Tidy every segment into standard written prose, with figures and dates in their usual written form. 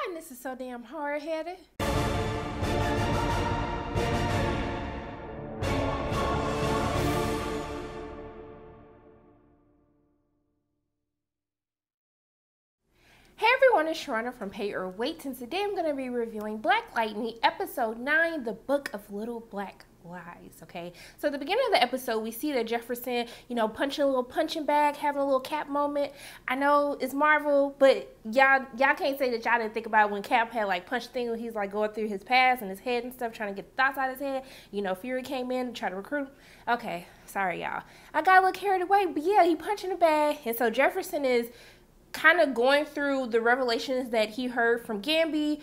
Why this is so damn hard-headed? Hey everyone, it's Sharana from Pay or Wait, and today I'm going to be reviewing Black Lightning, Episode 9, The Book of Little Black Lies, okay? So at the beginning of the episode, we see that Jefferson, punching a little punching bag, having a little Cap moment. I know it's Marvel, but y'all can't say that y'all didn't think about when Cap had, like, punched thing when he's, like, going through his past and his head and stuff, trying to get the thoughts out of his head. Fury came in to try to recruit him. Okay, sorry, y'all. I got a little carried away, but yeah, he punching the bag, and so Jefferson is kind of going through the revelations that he heard from Gambi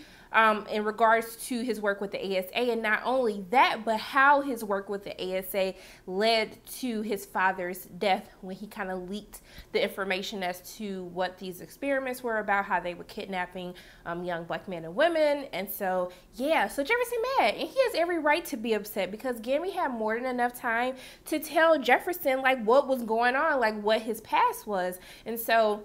in regards to his work with the ASA, and not only that, but how his work with the ASA led to his father's death when he kind of leaked the information as to what these experiments were about, how they were kidnapping young black men and women. And so yeah, so Jefferson mad, and he has every right to be upset because Gambi had more than enough time to tell Jefferson like what was going on, like what his past was. And so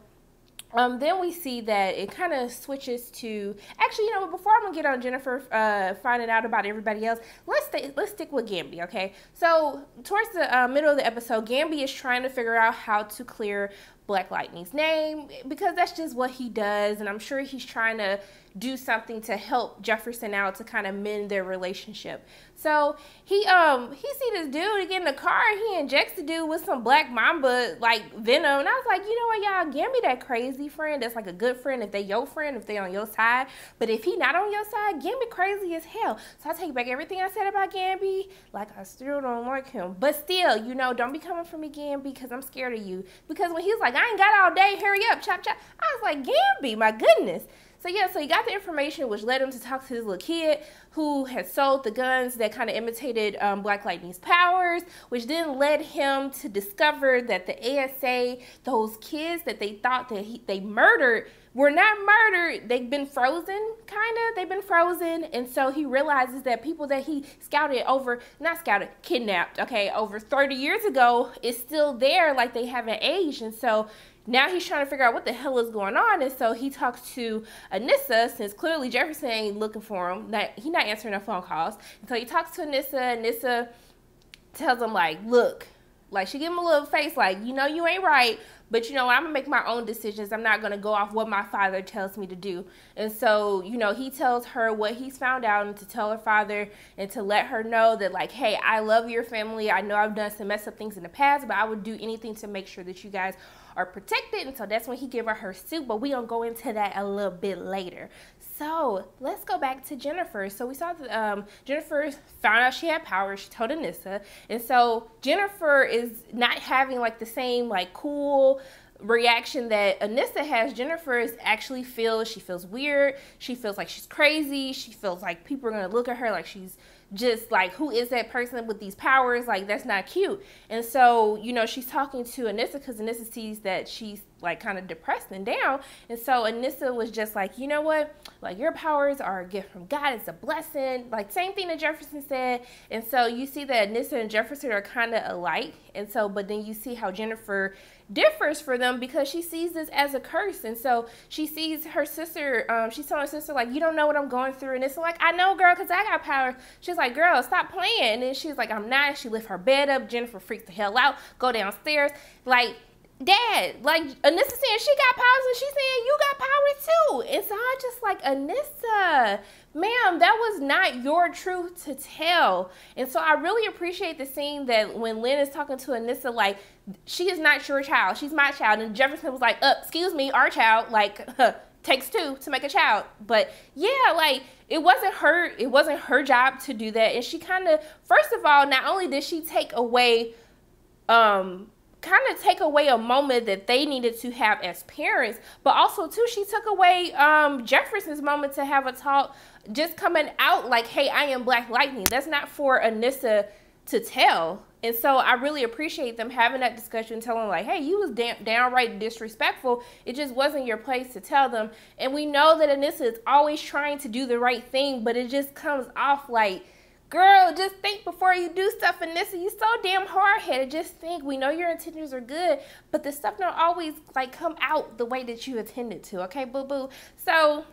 then we see that it kind of switches to, actually, before I'm going to get on Jennifer finding out about everybody else, let's stick with Gambi, okay? So towards the middle of the episode, Gambi is trying to figure out how to clear Black Lightning's name because that's just what he does, and I'm sure he's trying to do something to help Jefferson out to kind of mend their relationship. So he see this dude get in the car and he injects the dude with some black mamba like venom, and I was like, you know what, y'all, Gambi that crazy friend that's like a good friend if they your friend, if they on your side, but if he not on your side, Gambi crazy as hell. So I take back everything I said about Gambi. Like, I still don't like him, but still, don't be coming for me, Gambi, because I'm scared of you. Because when he was like, I ain't got all day, hurry up, chop chop, I was like, Gambi, my goodness. So yeah, so he got the information, which led him to talk to this little kid who had sold the guns that kind of imitated Black Lightning's powers, which then led him to discover that the ASA, those kids that they thought that they murdered, were not murdered. They've been frozen, they've been frozen. And so he realizes that people that he kidnapped, okay, over 30 years ago is still there, like they haven't aged. And so now he's trying to figure out what the hell is going on, and so he talks to Anissa, since clearly Jefferson ain't looking for him. He's not answering no phone calls. And so he talks to Anissa. Anissa tells him, like, look, like, she give him a little face, like, you ain't right, but, I'm going to make my own decisions. I'm not going to go off what my father tells me to do. And so, he tells her what he's found out and to tell her father and to let her know that, like, hey, I love your family. I know I've done some messed up things in the past, but I would do anything to make sure that you guys are protected. And so that's when he gave her suit, but we gonna go into that a little bit later. So let's go back to Jennifer. So we saw that Jennifer found out she had powers. She told Anissa, and so Jennifer is not having like the same like cool reaction that Anissa has. Jennifer is actually she feels weird. She feels like she's crazy. She feels like people are gonna look at her like she's just like, who is that person with these powers? Like, that's not cute. And so, she's talking to Anissa because Anissa sees that she's like kind of depressed and down. And so Anissa was just like, you know what? Like, your powers are a gift from God. It's a blessing. Like, same thing that Jefferson said. And so you see that Anissa and Jefferson are kind of alike. And so, but then you see how Jennifer differs for them because she sees this as a curse. And so she sees her sister, she's telling her sister, like, you don't know what I'm going through. And it's like, I know, girl, because I got power. She's like, girl, stop playing. And then she's like, I'm not. She lift her bed up. Jennifer freaks the hell out, go downstairs. Like, Dad, like, Anissa saying she got powers and she's saying you got powers too. And so I just like, Anissa, ma'am, that was not your truth to tell. And so I really appreciate the scene that when Lynn is talking to Anissa, like, she is not your child, she's my child. And Jefferson was like, excuse me, our child, like, takes two to make a child. But yeah, like, it wasn't her job to do that. And she kind of, first of all, not only did she take away a moment that they needed to have as parents, but also too, she took away Jefferson's moment to have a talk, just coming out like, hey, I am Black Lightning. That's not for Anissa to tell. And so I really appreciate them having that discussion, telling like, hey, you was downright disrespectful. It just wasn't your place to tell them. And we know that Anissa is always trying to do the right thing, but it just comes off like, girl, just think before you do stuff. Anissa, you so damn hard-headed. Just think. We know your intentions are good, but the stuff don't always like come out the way that you intended to. Okay, boo-boo. So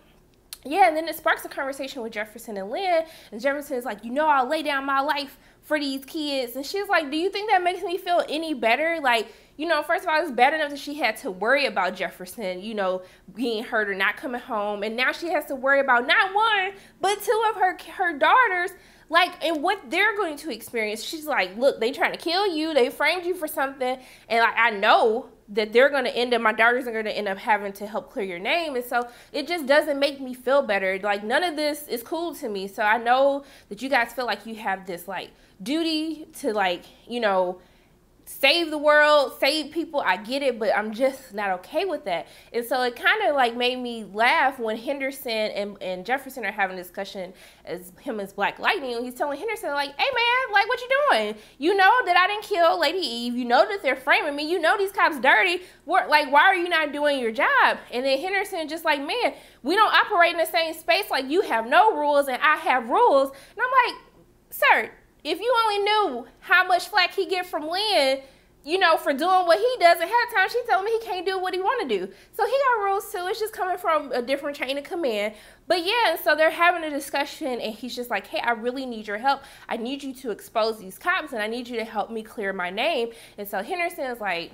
yeah, and then it sparks a conversation with Jefferson and Lynn, and Jefferson is like, you know, I'll lay down my life for these kids. And she's like, do you think that makes me feel any better? Like, you know, first of all, it's bad enough that she had to worry about Jefferson, you know, being hurt or not coming home. And now she has to worry about not one, but two of her daughters, like, and what they're going to experience. She's like, look, they trying to kill you. They framed you for something. And like, I know that they're going to end up, my daughters are going to end up having to help clear your name. And so it just doesn't make me feel better. Like, none of this is cool to me. So I know that you guys feel like you have this, like, duty to, like, you know, save the world, save people. I get it, but I'm just not okay with that. And so it kind of like made me laugh when Henderson and Jefferson are having a discussion as him as Black Lightning. And he's telling Henderson, like, hey man, like, what you doing? You know that I didn't kill Lady Eve. You know that they're framing me. You know these cops dirty. Like, why are you not doing your job? And then Henderson just like, man, we don't operate in the same space. Like, you have no rules and I have rules. And I'm like, sir, if you only knew how much flack he get from Lynn, you know, for doing what he does ahead of time, she told me he can't do what he want to do. So he got rules too. It's just coming from a different chain of command. But yeah, so they're having a discussion and he's just like, hey, I really need your help. I need you to expose these cops and I need you to help me clear my name. And so Henderson is like,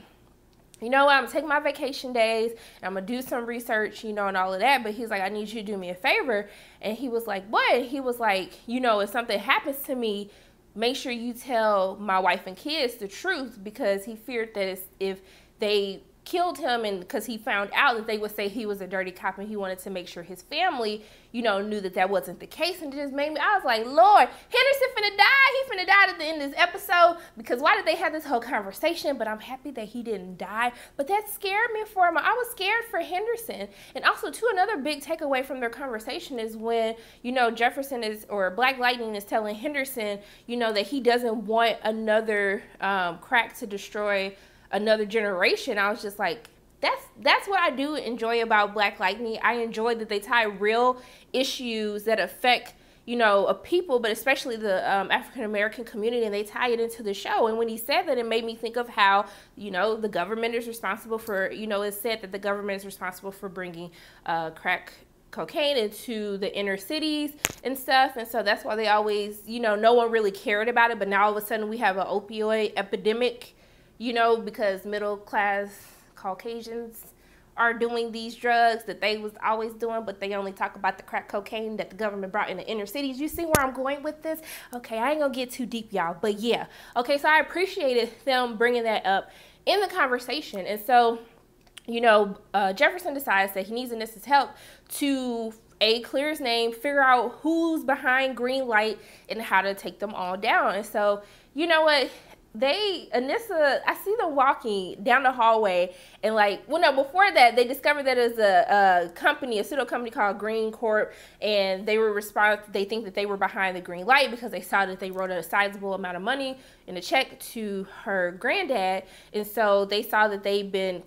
you know what, I'm gonna take my vacation days and I'm gonna do some research, you know, and all of that. But he's like, I need you to do me a favor. And he was like, what? He was like, you know, if something happens to me, make sure you tell my wife and kids the truth, because he feared that if they killed him and because he found out that they would say he was a dirty cop, and he wanted to make sure his family, you know, knew that that wasn't the case. And it just made me, I was like, Lord, Henderson finna die. He finna die at the end of this episode, because why did they have this whole conversation? But I'm happy that he didn't die. But that scared me for him. I was scared for Henderson. And also too, another big takeaway from their conversation is when, you know, Jefferson is, or Black Lightning is telling Henderson, you know, that he doesn't want another crack to destroy another generation. I was just like, that's what I do enjoy about Black Lightning. I enjoy that they tie real issues that affect, you know, a people, but especially the African-American community, and they tie it into the show. And when he said that, it made me think of how, you know, the government is responsible for, you know, it's said that the government is responsible for bringing crack cocaine into the inner cities and stuff. And so that's why they always, you know, no one really cared about it. But now all of a sudden we have an opioid epidemic, you know, because middle class Caucasians are doing these drugs that they was always doing, but they only talk about the crack cocaine that the government brought in the inner cities. You see where I'm going with this? Okay, I ain't gonna get too deep, y'all, but yeah. Okay, so I appreciated them bringing that up in the conversation. And so, you know, Jefferson decides that he needs Anissa's help to clear his name, figure out who's behind Green Light, and how to take them all down. And so, you know what? Anissa, I see them walking down the hallway, and like, well, no, before that, they discovered that it was a company, a pseudo company called Green Corp, and they think that they were behind the Green Light because they saw that they wrote a sizable amount of money in a check to her granddad, and so they saw that they've been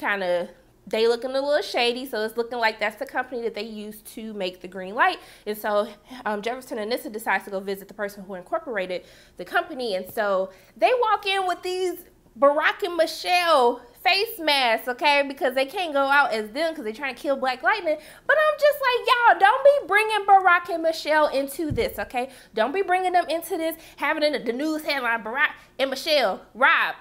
they looking a little shady, so it's looking like that's the company that they used to make the Green Light. And so Jefferson and Anissa decides to go visit the person who incorporated the company. And so they walk in with these Barack and Michelle face masks, okay, because they can't go out as them because they're trying to kill Black Lightning. But I'm just like, y'all, don't be bringing Barack and Michelle into this, okay? Don't be bringing them into this, having in the news headline, Barack and Michelle rob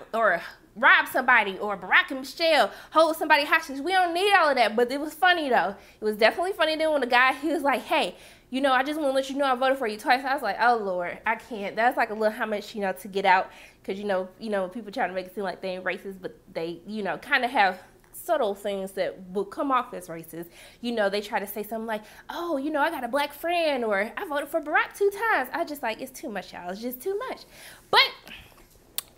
somebody, or Barack and Michelle hold somebody hostage. We don't need all of that. But it was funny though. It was definitely funny then when the guy, he was like, hey, you know, I just want to let you know I voted for you twice. I was like, oh Lord, I can't. That's like a little how much, you know, to get out, because you know, people try to make it seem like they ain't racist, but they, you know, kind of have subtle things that will come off as racist. You know, they try to say something like, oh, you know, I got a black friend, or I voted for Barack 2 times. I just like, it's too much, y'all. It's just too much. But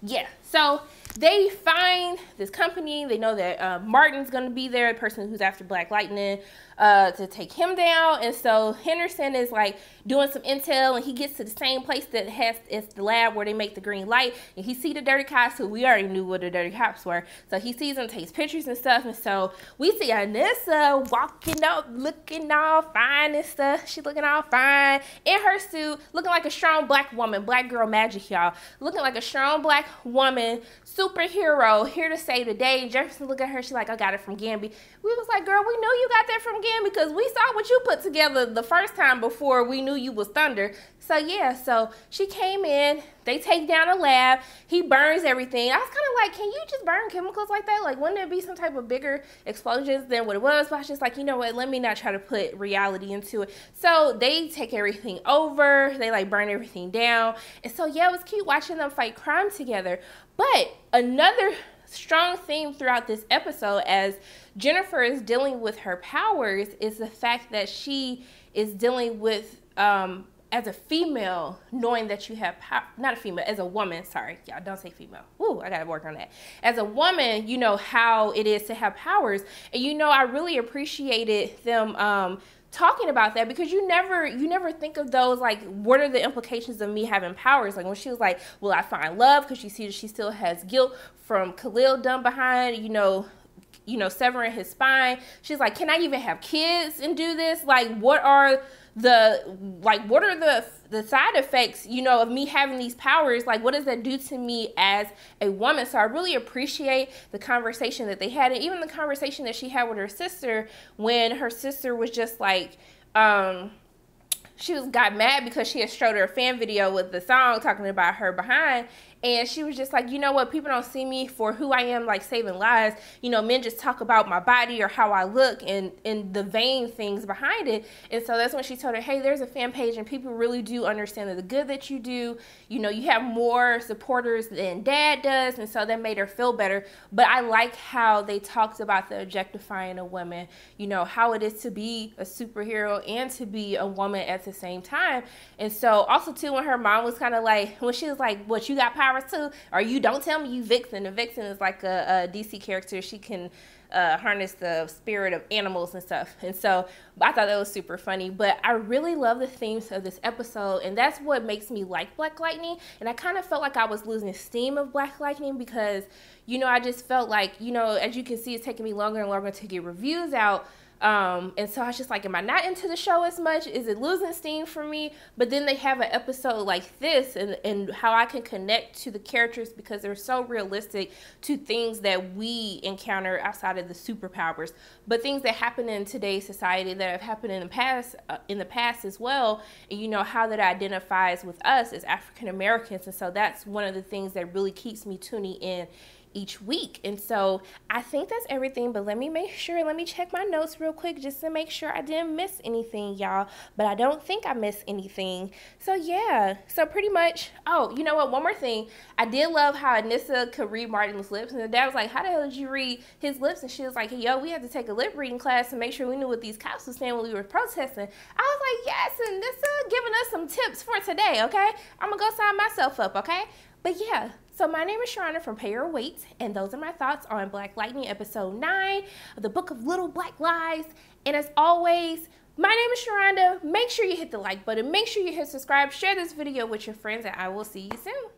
yeah, so they find this company. They know that Martin's going to be there, the person who's after Black Lightning, to take him down. And so Henderson is like doing some intel, and he gets to the same place that it's the lab where they make the Green Light. And he see the dirty cops, who we already knew what the dirty cops were. So he sees them, takes pictures and stuff. And so we see Anissa walking up, looking all fine and stuff. She's looking all fine in her suit, looking like a strong black woman, black girl magic, y'all. Looking like a strong black woman, suit superhero here to save the day. Jefferson look at her, she's like, I got it from Gambi. We was like, girl, we know you got that from Gambi because we saw what you put together the first time before we knew you was Thunder. So yeah, so she came in, they take down a lab, he burns everything. I was kind of like, can you just burn chemicals like that? Like, wouldn't it be some type of bigger explosions than what it was? But I was just like, you know what, let me not try to put reality into it. So they take everything over, they like burn everything down. And so yeah, it was cute watching them fight crime together. But another strong theme throughout this episode as Jennifer is dealing with her powers is the fact that she is dealing with, as a female, knowing that you have power, not a female, as a woman, sorry, y'all don't say female. Ooh, I gotta work on that. As a woman, you know how it is to have powers. And you know, I really appreciated them talking about that because you never think of those, like, what are the implications of me having powers? Like when she was like, will I find love? Because you see that she still has guilt from Khalil done behind, you know, severing his spine. She's like, can I even have kids and do this? Like, what are the side effects, you know, of me having these powers? Like, what does that do to me as a woman? So I really appreciate the conversation that they had, and even the conversation that she had with her sister when her sister was just like, she got mad because she had showed her a fan video with the song talking about her behind. And she was just like, you know what, people don't see me for who I am, like saving lives. You know, men just talk about my body or how I look and the vain things behind it. And so that's when she told her, hey, there's a fan page and people really do understand the good that you do. You know, you have more supporters than Dad does. And so that made her feel better. But I like how they talked about the objectifying of women, you know, how it is to be a superhero and to be a woman at the same time. And so also too, when her mom was kind of like, when she was like, what, you got powers too? Or you don't tell me you Vixen. And Vixen is like a DC character. She can harness the spirit of animals and stuff. And so I thought that was super funny. But I really love the themes of this episode, and that's what makes me like Black Lightning. And I kind of felt like I was losing steam of Black Lightning because, you know, I just felt like, you know, as you can see, it's taking me longer and longer to get reviews out. And so I was just like, am I not into the show as much? Is it losing steam for me? But then they have an episode like this and how I can connect to the characters because they're so realistic to things that we encounter outside of the superpowers, but things that happen in today's society that have happened in the past as well. And you know, how that identifies with us as African Americans. And so that's one of the things that really keeps me tuning in each week. And so I think that's everything, but let me check my notes real quick just to make sure I didn't miss anything, y'all. But I don't think I missed anything. So yeah, so pretty much, oh, you know what, one more thing. I did love how Anissa could read Martin's lips, and the dad was like, how the hell did you read his lips? And she was like, yo, we had to take a lip reading class to make sure we knew what these cops were saying when we were protesting. I was like, yes, Anissa giving us some tips for today, okay? I'm gonna go sign myself up, okay? But yeah, so my name is Sharona from Pay Your Weight, and those are my thoughts on Black Lightning episode 9 of the Book of Little Black Lies. And as always, my name is Sharona. Make sure you hit the like button, make sure you hit subscribe, share this video with your friends, and I will see you soon.